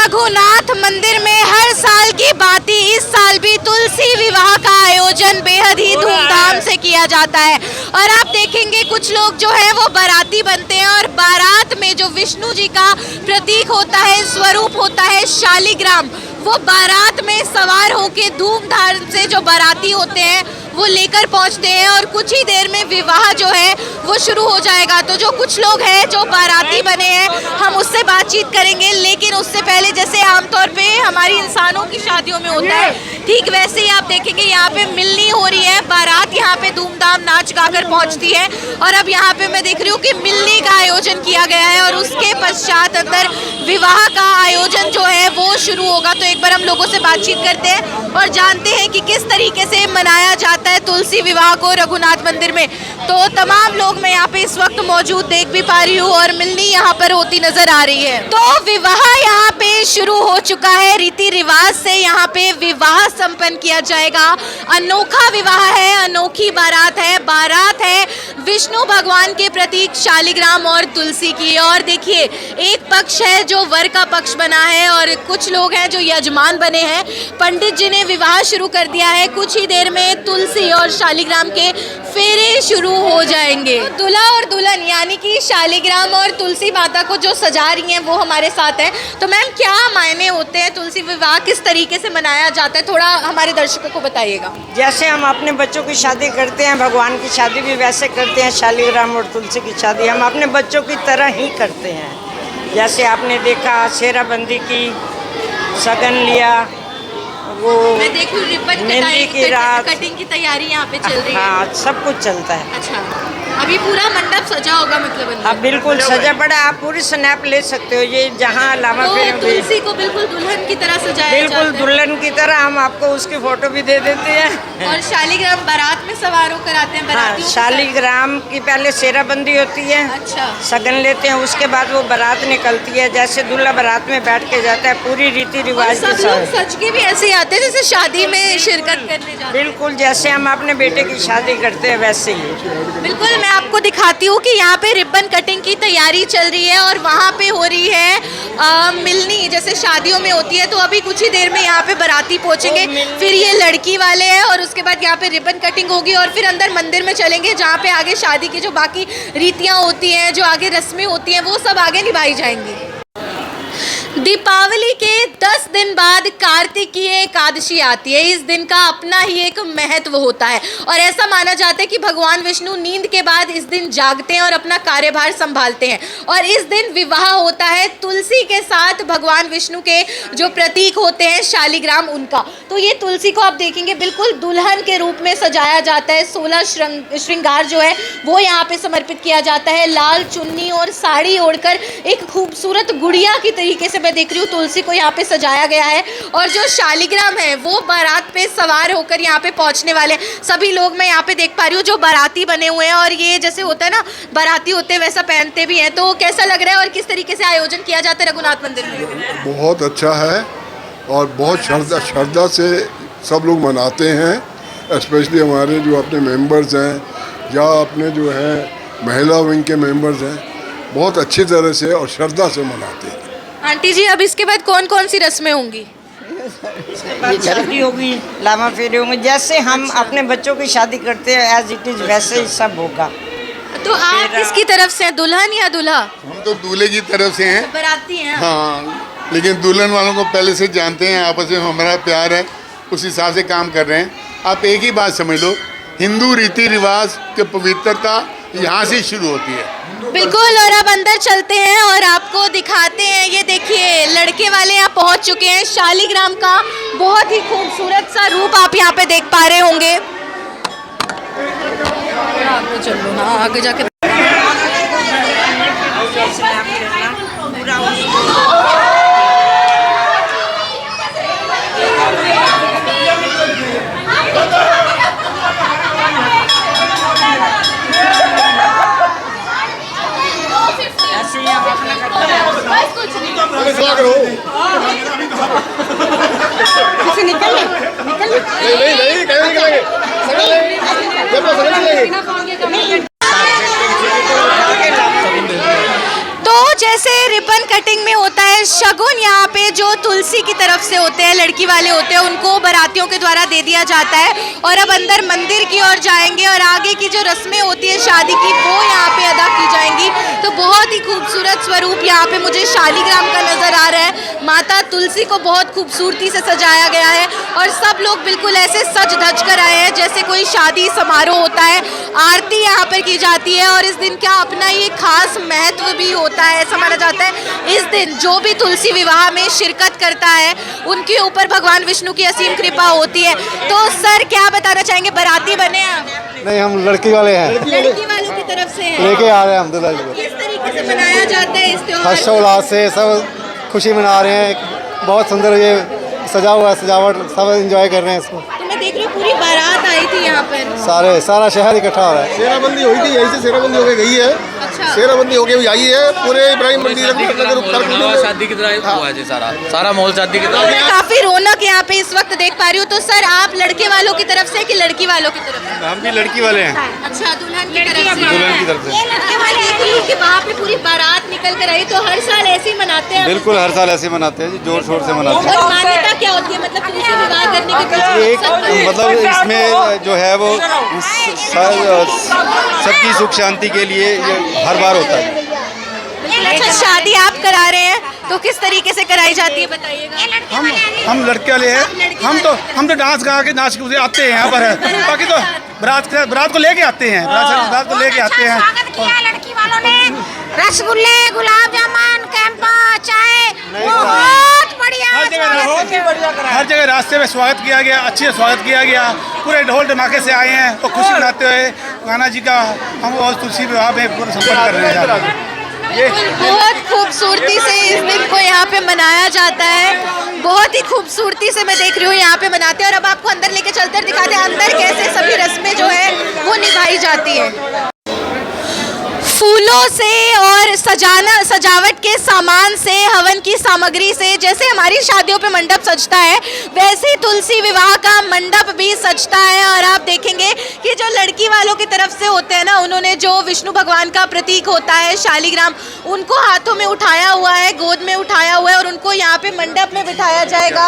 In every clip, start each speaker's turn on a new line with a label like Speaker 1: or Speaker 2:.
Speaker 1: रघुनाथ मंदिर में हर साल की बात ही इस साल भी तुलसी विवाह का आयोजन बेहद ही धूमधाम से किया जाता है। और आप देखेंगे कुछ लोग जो है वो बाराती बनते हैं और बारात में जो विष्णु जी का प्रतीक होता है, स्वरूप होता है शालिग्राम, वो बारात में सवार होके धूमधाम से जो बाराती होते हैं वो लेकर पहुंचते हैं और कुछ ही देर में विवाह जो है वो शुरू हो जाएगा। तो जो कुछ लोग हैं जो बाराती बने हैं हम उससे बातचीत करेंगे, लेकिन उससे पहले जैसे आमतौर पे हमारी इंसानों की शादियों में होता है ठीक वैसे ही आप देखेंगे यहाँ पे मिलनी हो रही है, बारात यहाँ पे धूमधाम नाच गाकर पहुँचती है। और अब यहाँ पे मैं देख रही हूँ कि मिलनी का आयोजन किया गया है और उसके पश्चात अंदर विवाह का आयोजन जो है वो शुरू होगा। तो एक बार हम लोगों से बातचीत करते हैं और जानते हैं कि किस तरीके से मनाया जाता है तुलसी विवाह को रघुनाथ मंदिर में। तो तमाम लोग मैं यहाँ पे इस वक्त मौजूद देख भी पा रही हूँ और मिलनी यहाँ पर होती नजर आ रही है। तो विवाह यहाँ पे शुरू हो चुका है, रीति रिवाज से यहाँ पे विवाह संपन्न किया जाएगा। अनोखा विवाह है, अनोखी बारात है, बारात है विष्णु भगवान के प्रतीक शालिग्राम और तुलसी की। और देखिए एक पक्ष है जो वर का पक्ष बना है और कुछ लोग हैं जो यजमान बने हैं। पंडित जी ने विवाह शुरू कर दिया है, कुछ ही देर में तुलसी और शालिग्राम के फेरे शुरू हो जाएंगे। दूल्हा और दुल्हन यानी कि शालिग्राम और तुलसी माता को जो सजा रही हैं वो हमारे साथ है। तो मैम क्या मायने होते हैं, तुलसी विवाह किस तरीके से मनाया जाता है, थोड़ा हमारे दर्शकों को बताइएगा।
Speaker 2: जैसे हम अपने बच्चों की शादी करते हैं, भगवान की शादी भी वैसे करते हैं, शालिग्राम और तुलसी की शादी हम अपने बच्चों की तरह ही करते हैं। जैसे आपने देखा सेराबंदी की, सगन लिया, वो
Speaker 1: मैं देखूं रिबन
Speaker 2: मेहंदी की रात,
Speaker 1: कटिंग की तैयारी यहाँ पे चल रही है।
Speaker 2: हाँ सब कुछ चलता है।
Speaker 1: अच्छा, अभी पूरा मंडप सजा होगा मतलब अंदर?
Speaker 2: अब बिल्कुल सजा पड़ा, आप पूरी स्नैप ले सकते हो। ये जहाँ लामा
Speaker 1: तो
Speaker 2: फिर
Speaker 1: तुलसी को बिल्कुल दुल्हन की तरह सजाया
Speaker 2: बिल्कुल
Speaker 1: जाता है।
Speaker 2: दुल्हन की तरह हम आपको उसकी फोटो भी दे देते हैं।
Speaker 1: और शालिग्राम बारात में सवार होकर आते हैं बारातियों के साथ?
Speaker 2: शालिग्राम की पहले सेराबंदी होती है,
Speaker 1: अच्छा,
Speaker 2: सगन लेते हैं, उसके बाद वो बारात निकलती है। जैसे दूल्हा बारात में बैठ के जाता है पूरी रीति रिवाज के
Speaker 1: सब लोग
Speaker 2: साथ।
Speaker 1: सज के भी ऐसे ही आते हैं जैसे शादी में शिरकत करने जाते हैं?
Speaker 2: बिल्कुल जैसे हम अपने बेटे की शादी करते हैं वैसे ही।
Speaker 1: बिल्कुल, मैं आपको दिखाती हूँ कि यहाँ पे रिबन कटिंग की तैयारी चल रही है और वहाँ पे हो रही है मिलनी, जैसे शादियों में होती है। तो अभी कुछ ही देर में यहाँ पे बाराती पहुँचेंगे, फिर ये लड़की वाले हैं और उसके बाद यहाँ पे रिबन कटिंग होगी और फिर अंदर मंदिर में चलेंगे जहाँ पे आगे शादी की जो बाकी रीतियाँ होती हैं, जो आगे रस्में होती हैं वो सब आगे निभाई जाएंगी। दीपावली के 10 दिन बाद कार्तिकीय एकादशी आती है। इस दिन का अपना ही एक महत्व होता है और ऐसा माना जाता है कि भगवान विष्णु नींद के बाद इस दिन जागते हैं और अपना कार्यभार संभालते हैं। और इस दिन विवाह होता है तुलसी के साथ, भगवान विष्णु के जो प्रतीक होते हैं शालिग्राम उनका। तो ये तुलसी को आप देखेंगे बिल्कुल दुल्हन के रूप में सजाया जाता है। 16 श्रृंगार जो है वो यहाँ पे समर्पित किया जाता है। लाल चुन्नी और साड़ी ओढ़कर एक खूबसूरत गुड़िया की तरीके से मैं देख रही हूँ तुलसी को यहाँ पे सजाया गया है। और जो शालिग्राम है वो बारात पे सवार होकर यहाँ पे पहुँचने वाले सभी लोग मैं यहाँ पे देख पा रही हूँ जो बाराती बने हुए हैं। और ये जैसे होता है ना बाराती होते हैं वैसा पहनते भी हैं। तो कैसा लग रहा है और किस तरीके से आयोजन किया जाता है रघुनाथ मंदिर में?
Speaker 3: बहुत अच्छा है और बहुत श्रद्धा से सब लोग मनाते हैं। स्पेशली हमारे जो अपने मेंबर्स हैं या अपने जो है महिला विंग के मेंबर्स हैं, बहुत अच्छी तरह से और श्रद्धा से मनाते हैं।
Speaker 1: आंटी जी, अब इसके बाद कौन कौन सी रस्में होंगी?
Speaker 2: ये शादी होगी, लामा फेरे होंगे, जैसे हम अपने बच्चों की शादी करते हैं एज इट इज वैसे ही सब होगा।
Speaker 1: तो आप किसकी तरफ से हैं, दुल्हन या दूल्हा?
Speaker 3: हम तो दूल्हे की तरफ से हैं।
Speaker 1: बाराती हैं?
Speaker 3: हाँ, लेकिन दुल्हन वालों को पहले से जानते हैं, आपस में हमारा प्यार है, उस हिसाब से काम कर रहे हैं। आप एक ही बात समझ लो, हिंदू रीति रिवाज की पवित्रता यहाँ से शुरू होती है।
Speaker 1: बिल्कुल, और अब अंदर चलते हैं और आपको दिखाते हैं। ये देखिए लड़के वाले यहाँ पहुँच चुके हैं। शालिग्राम का बहुत ही खूबसूरत सा रूप आप यहाँ पे देख पा रहे होंगे। आगे चलो ना, आगे जाके तो जैसे रिबन कटिंग में होता है शगुन, यहाँ पे जो तुलसी की तरफ से होते हैं, लड़की वाले होते हैं, उनको बारातियों के द्वारा दे दिया जाता है और अब अंदर मंदिर की ओर जाएंगे और आगे की जो रस्में होती है शादी की वो यहाँ पे अदा की जाएंगी। तो बहुत ही खूबसूरत स्वरूप यहाँ पे मुझे शालीग्राम का नजर आ रहा है। माता तुलसी को बहुत खूबसूरती से सजाया गया है और सब लोग बिल्कुल ऐसे सज धज कर आए हैं जैसे कोई शादी समारोह होता है। आरती यहाँ पर की जाती है और इस दिन का अपना ये खास महत्व भी होता है। ऐसा माना जाता है इस दिन जो भी तुलसी विवाह में शिरकत करता है उनके ऊपर भगवान विष्णु की असीम कृपा होती है। तो सर क्या बताना चाहेंगे, बाराती बने आप?
Speaker 4: नहीं, हम लड़की वाले हैं,
Speaker 1: लड़की वालों की तरफ से हैं।
Speaker 4: लेके आ रहे हैं हम दुल्हन को।
Speaker 1: किस तरीके से मनाया जाता है इस त्योहार?
Speaker 4: हर्षोल्लास से सब खुशी मना रहे हैं। बहुत सुंदर ये सजा हुआ है, सजावट, सब एंजॉय कर रहे हैं इसको।
Speaker 1: तो मैं देख रही हूँ पूरी बारात आई थी यहाँ पर,
Speaker 4: सारा शहर इकट्ठा हो रहा है।
Speaker 5: सेराबंदी हुई थी, यहीं से सेराबंदी होके गई है।
Speaker 1: अच्छा।
Speaker 5: सेराबंदी होके भी आई है, पूरे इब्राहिम मंदिर
Speaker 6: शादी की तरह हुआ है, सारा माहौल शादी की तरह।
Speaker 1: मैं काफी रौनक यहाँ पे इस वक्त देख पा रही हूँ। तो सर आप लड़के वालों की तरफ से कि लड़की वालों की तरफ से?
Speaker 4: हम भी लड़की वाले हैं।
Speaker 1: अच्छा, दुल्हन की तरफ से।
Speaker 4: दुल्हन की तरफ से।
Speaker 1: ये लड़के वाले देख रही हूँ कि वहाँ पे पूरी बारात निकल कर आई। तो हर साल ऐसे ही मनाते हैं?
Speaker 4: बिल्कुल, हर साल ऐसे मनाते हैं जी, जोर शोर से मनाते हैं।
Speaker 1: और मान्यता क्या होती है, मतलब तुलसी विवाह करने के पीछे
Speaker 4: एक मतलब इसमें जो है वो सबकी सुख शांति के लिए ये हर बार होता है।
Speaker 1: अच्छा, शादी आप करा रहे हैं तो किस तरीके से कराई जाती है बताइएगा?
Speaker 5: हम लड़के वाले हैं। हम तो डांस गा के नाच के आते हैं यहाँ पर। बाकी तो बारात को लेके आते हैं, बारात को लेके आते हैं।
Speaker 7: स्वागत किया लड़की वालों ने, रसगुल्ले, गुलाब जामुन, कैंपा, चाय, बहुत बढ़िया
Speaker 5: हर जगह रास्ते में स्वागत किया गया, अच्छे से स्वागत किया गया। पूरे ढोल धमाके से आए हैं और खुशी मनाते हुए कान्हा जी का हम और तुलसी विवाह में पूरा संपन्न कर रहे हैं।
Speaker 1: बहुत खूबसूरती से इस दिन को यहाँ पे मनाया जाता है। बहुत ही खूबसूरती से मैं देख रही हूँ यहाँ पे मनाते हैं और अब आपको अंदर लेके चलते हैं, दिखाते हैं अंदर कैसे सभी रस्में जो है वो निभाई जाती है। फूलों से और सजावट के सामान से, हवन की सामग्री से, जैसे हमारी शादियों पे मंडप सजता है वैसे तुलसी विवाह का मंडप भी सजता है। और आप देखेंगे कि जो लड़की वालों की तरफ से होते हैं ना, उन्होंने जो विष्णु भगवान का प्रतीक होता है शालीग्राम, उनको हाथों में उठाया हुआ है, गोद में उठाया हुआ है और उनको यहाँ पे मंडप में बिठाया जाएगा।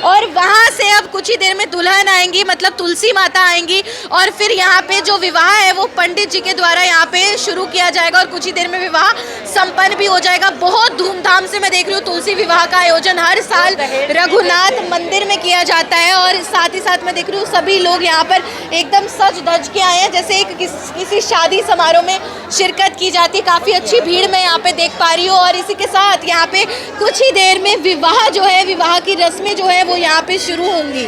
Speaker 1: और वहाँ से अब कुछ ही देर में दुल्हन आएंगी, मतलब तुलसी माता आएंगी और फिर यहाँ पे जो विवाह है वो पंडित जी के द्वारा यहाँ पे शुरू किया जाएगा और कुछ ही देर में विवाह संपन्न भी हो जाएगा। बहुत धूमधाम से मैं देख रही हूँ तुलसी विवाह का आयोजन हर साल रघुनाथ मंदिर में किया जाता है और साथ ही साथ मैं देख रही हूँ सभी लोग यहाँ पर एकदम सज धज के आए हैं जैसे एक किसी शादी समारोह में शिरकत की जाती है। काफ़ी अच्छी भीड़ मैं यहाँ पे देख पा रही हूँ और इसी के साथ यहाँ पे कुछ ही देर में विवाह जो है, विवाह की रस्में जो है वो यहाँ पे शुरू होंगी।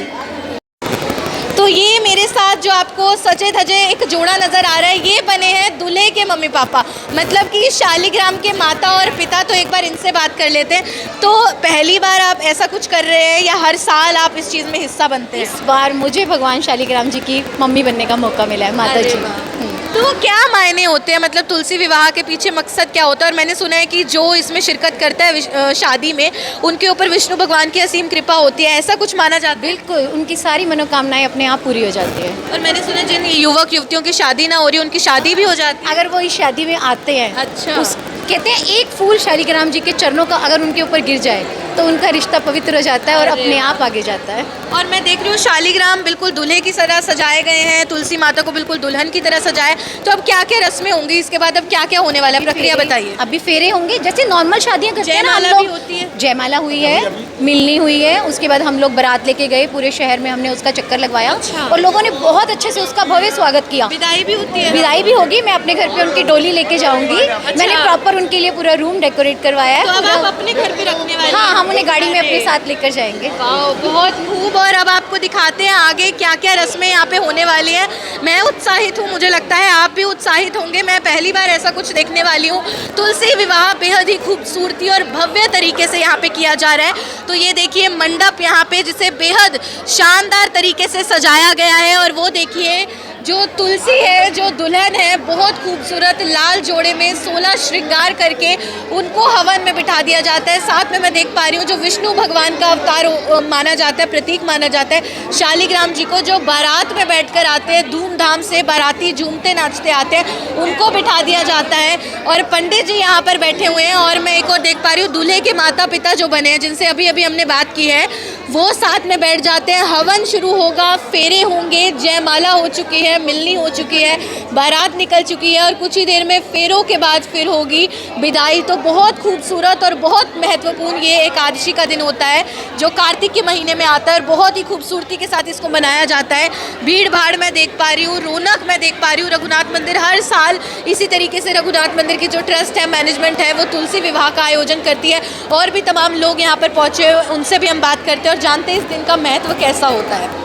Speaker 1: तो ये मेरे साथ जो आपको सजे धजे एक जोड़ा नज़र आ रहा है, ये बने हैं दूल्हे के मम्मी पापा, मतलब कि शालीग्राम के माता और पिता। तो एक बार इनसे बात कर लेते हैं। तो पहली बार आप ऐसा कुछ कर रहे हैं या हर साल आप इस चीज़ में हिस्सा बनते हैं?
Speaker 8: इस बार मुझे भगवान शालीग्राम जी की मम्मी बनने का मौका मिला है, माता जी।
Speaker 1: तो क्या मायने होते हैं, मतलब तुलसी विवाह के पीछे मकसद क्या होता है? और मैंने सुना है कि जो इसमें शिरकत करता है शादी में, उनके ऊपर विष्णु भगवान की असीम कृपा होती है, ऐसा कुछ माना जाता है?
Speaker 8: बिल्कुल, उनकी सारी मनोकामनाएं अपने आप पूरी हो जाती है।
Speaker 1: और मैंने सुना जिन युवक युवतियों की शादी ना हो रही उनकी शादी भी हो जाती है।
Speaker 8: अगर वो इस शादी में आते हैं,
Speaker 1: अच्छा।
Speaker 8: कहते हैं एक फूल शालीग्राम जी के चरणों का अगर उनके ऊपर गिर जाए तो उनका रिश्ता पवित्र हो जाता है और अपने आप आगे जाता है।
Speaker 1: और मैं देख रही हूँ शालीग्राम बिल्कुल दूल्हे की तरह सजाए गए हैं, तुलसी माता को बिल्कुल दुल्हन की तरह सजाए। तो अब क्या क्या रस्में होंगी इसके बाद, अब क्या क्या होने वाला है, प्रक्रिया बताइए।
Speaker 8: अभी फेरे होंगे जैसे नॉर्मल शादियां करते हैं ना हम
Speaker 1: जयमाला भी
Speaker 8: लोग।
Speaker 1: होती है।
Speaker 8: जयमाला हुई है, मिलनी हुई है, उसके बाद हम लोग बारात लेके गए, पूरे शहर में हमने उसका चक्कर लगवाया।
Speaker 1: अच्छा।
Speaker 8: और लोगों ने बहुत अच्छे से उसका भव्य स्वागत किया।
Speaker 1: विदाई भी होती है?
Speaker 8: विदाई भी होगी, मैं अपने घर पे उनकी डोली लेके जाऊंगी। मैंने प्रॉपर उनके लिए पूरा रूम डेकोरेट करवाया है।
Speaker 1: तो अब आप अपने घर पे रखने वाले?
Speaker 8: हाँ, हम उन्हें गाड़ी में अपने साथ लेकर जाएंगे।
Speaker 1: वाह, बहुत खूब। और अब आपको दिखाते हैं आगे क्या क्या रस्में यहाँ पे होने वाली हैं। मैं उत्साहित हूँ, मुझे लगता है आप भी उत्साहित होंगे। मैं पहली बार ऐसा कुछ देखने वाली हूँ। तुलसी विवाह बेहद ही खूबसूरती और भव्य तरीके से यहाँ पे किया जा रहा है। तो ये देखिए मंडप यहाँ पे जिसे बेहद शानदार तरीके से सजाया गया है और वो देखिए जो तुलसी है, जो दुल्हन है, बहुत खूबसूरत लाल जोड़े में 16 श्रृंगार करके उनको हवन में बिठा दिया जाता है। साथ में मैं देख पा रही हूँ जो विष्णु भगवान का अवतार माना जाता है, प्रतीक माना जाता है, शालिग्राम जी को, जो बारात में बैठकर आते हैं, धूमधाम से बाराती झूमते नाचते आते हैं, उनको बिठा दिया जाता है। और पंडित जी यहाँ पर बैठे हुए हैं और मैं एक और देख पा रही हूँ दूल्हे के माता पिता जो बने हैं, जिनसे अभी अभी हमने बात की है, वो साथ में बैठ जाते हैं। हवन शुरू होगा, फेरे होंगे, जयमाला हो चुकी है, मिलनी हो चुकी है, बारात निकल चुकी है और कुछ ही देर में फेरों के बाद फिर होगी विदाई। तो बहुत खूबसूरत और बहुत महत्वपूर्ण ये एकादशी का दिन होता है जो कार्तिक के महीने में आता है और बहुत ही खूबसूरती के साथ इसको मनाया जाता है। भीड़ भाड़ मैं देख पा रही हूँ, रौनक मैं देख पा रही हूँ। रघुनाथ मंदिर हर साल इसी तरीके से, रघुनाथ मंदिर की जो ट्रस्ट है, मैनेजमेंट है, वो तुलसी विवाह का आयोजन करती है और भी तमाम लोग यहाँ पर पहुँचे, उनसे भी हम बात करते हैं और जानते हैं इस दिन का महत्व कैसा होता है।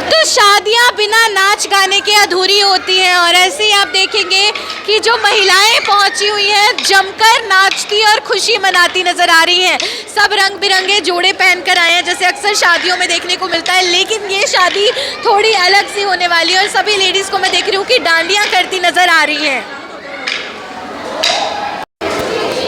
Speaker 1: तो शादियां बिना नाच गाने के अधूरी होती हैं और ऐसे ही आप देखेंगे कि जो महिलाएं पहुंची हुई हैं जमकर नाचती और खुशी मनाती नजर आ रही हैं। सब रंग बिरंगे जोड़े पहनकर आए हैं जैसे अक्सर शादियों में देखने को मिलता है, लेकिन ये शादी थोड़ी अलग सी होने वाली है और सभी लेडीज को मैं देख रही हूँ कि डांडियां करती नजर आ रही हैं।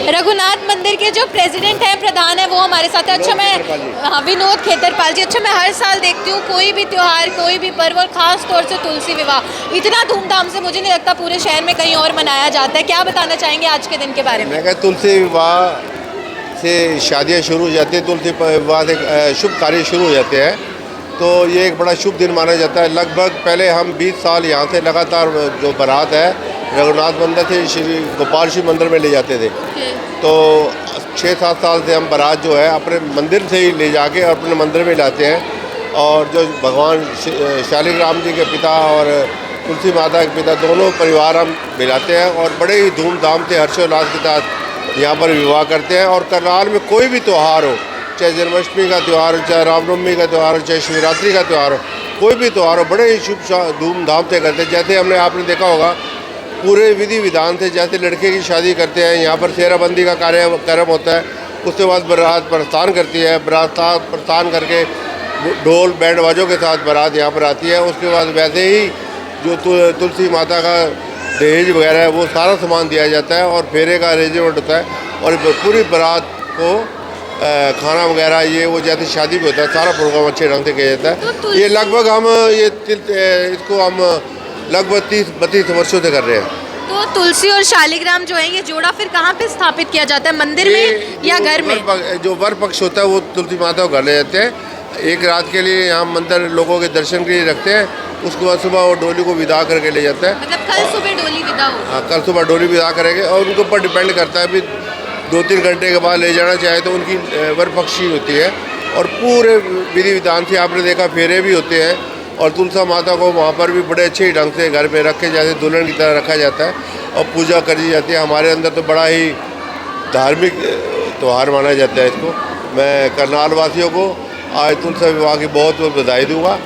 Speaker 1: रघुनाथ मंदिर के जो प्रेसिडेंट हैं, प्रधान है, वो हमारे साथ है। अच्छा, मैं विनोद खेतरपाल जी। अच्छा, मैं हर साल देखती हूँ कोई भी त्यौहार, कोई भी पर्व और ख़ास तौर से तुलसी विवाह इतना धूमधाम से मुझे नहीं लगता पूरे शहर में कहीं और मनाया जाता है। क्या बताना चाहेंगे आज के दिन के बारे में?
Speaker 9: मैं कहता तुलसी विवाह से शादियाँ शुरू हो जाती हैं, तुलसी विवाह से शुभ कार्य शुरू हो जाते हैं, तो ये एक बड़ा शुभ दिन माना जाता है। लगभग पहले हम 20 साल यहाँ से लगातार जो बारात है रघुनाथ मंदिर से श्री गोपाल शिव मंदिर में ले जाते थे, तो 6-7 साल से हम बारात जो है अपने मंदिर से ही ले जाके और अपने मंदिर में लाते हैं। और जो भगवान शालिग्राम जी के पिता और तुलसी माता के पिता दोनों परिवार हम मिलाते हैं और बड़े ही धूमधाम से हर्षोल्लास के साथ यहाँ पर विवाह करते हैं। और करनाल में कोई भी त्यौहार हो, चाहे जन्माष्टमी का त्यौहार हो, चाहे रामनवमी का त्यौहार हो, चाहे शिवरात्रि का त्यौहार हो, कोई भी त्यौहार हो, बड़े ही शुभ धूमधाम से करते हैं। जैसे आपने देखा होगा पूरे विधि विधान से, जैसे लड़के की शादी करते हैं यहाँ पर सेहराबंदी का कार्यक्रम होता है, उसके बाद बारात प्रस्थान करती है, बारात प्रस्थान करके ढोल बैंड बाजों के साथ बारात यहाँ पर आती है। उसके बाद वैसे ही जो तुलसी माता का दहेज वगैरह है वो सारा सामान दिया जाता है और फेरे का अरेंजमेंट होता है और पूरी बारात को खाना वगैरह ये वो जैसे शादी भी होता है सारा प्रोग्राम अच्छे ढंग से किया जाता है। ये लगभग हम इसको हम लगभग 30-32 वर्षों से कर रहे हैं।
Speaker 1: तो तुलसी और शालिग्राम जो है ये जोड़ा फिर कहाँ पे स्थापित किया जाता है, मंदिर में या घर में?
Speaker 9: जो वर पक्ष होता है वो तुलसी माता को घर ले जाते हैं, एक रात के लिए यहाँ मंदिर लोगों के दर्शन के लिए रखते हैं। उसके बाद सुबह वो डोली को विदा करके ले जाता है।
Speaker 1: मतलब कल सुबह डोली विदा हो?
Speaker 9: हाँ, कल सुबह डोली विदा करेंगे और उनके ऊपर डिपेंड करता है, अभी 2-3 घंटे के बाद ले जाना चाहे तो उनकी वर पक्षी होती है। और पूरे विधि विधान से आपने देखा फेरे भी होते हैं और तुलसी माता को वहाँ पर भी बड़े अच्छे ढंग से घर पे रखे जैसे दुल्हन की तरह रखा जाता है और पूजा करी जाती है। हमारे अंदर तो बड़ा ही धार्मिक त्यौहार माना जाता है इसको। मैं करनाल वासियों को आज तुलसी विवाह की बहुत बहुत बधाई दूंगा,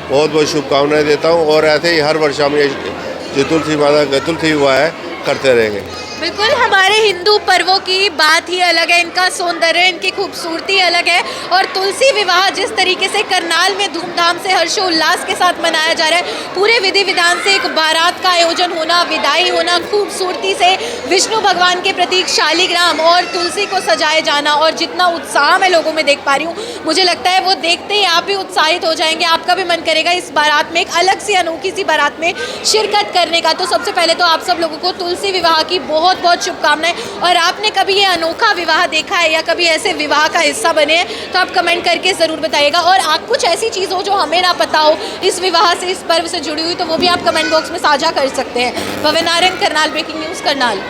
Speaker 9: बहुत बहुत शुभकामनाएं देता हूं और ऐसे ही हर वर्ष हम ये जो तुलसी माता का तुलसी विवाह है करते रहेंगे।
Speaker 1: बिल्कुल, हमारे हिंदू पर्वों की बात ही अलग है, इनका सौंदर्य, इनकी खूबसूरती अलग है। और तुलसी विवाह जिस तरीके से करनाल में धूमधाम से हर्षोल्लास के साथ मनाया जा रहा है, पूरे विधि विधान से एक बारात का आयोजन होना, विदाई होना, खूबसूरती से विष्णु भगवान के प्रतीक शालिग्राम और तुलसी को सजाए जाना और जितना उत्साह मैं लोगों में देख पा रही हूँ, मुझे लगता है वो देखते ही आप भी उत्साहित हो जाएंगे, आपका भी मन करेगा इस बारात में, एक अलग सी अनोखी सी बारात में शिरकत करने का। तो सबसे पहले तो आप सब लोगों को तुलसी विवाह की बहुत बहुत शुभकामनाएं। और आपने कभी ये अनोखा विवाह देखा है या कभी ऐसे विवाह का हिस्सा बने हैं तो आप कमेंट करके ज़रूर बताइएगा। और आप कुछ ऐसी चीज़ हो जो हमें ना पता हो इस विवाह से, इस पर्व से जुड़ी हुई, तो वो भी आप कमेंट बॉक्स में साझा कर सकते हैं। भवन नारंग, करनाल ब्रेकिंग न्यूज़, करनाल।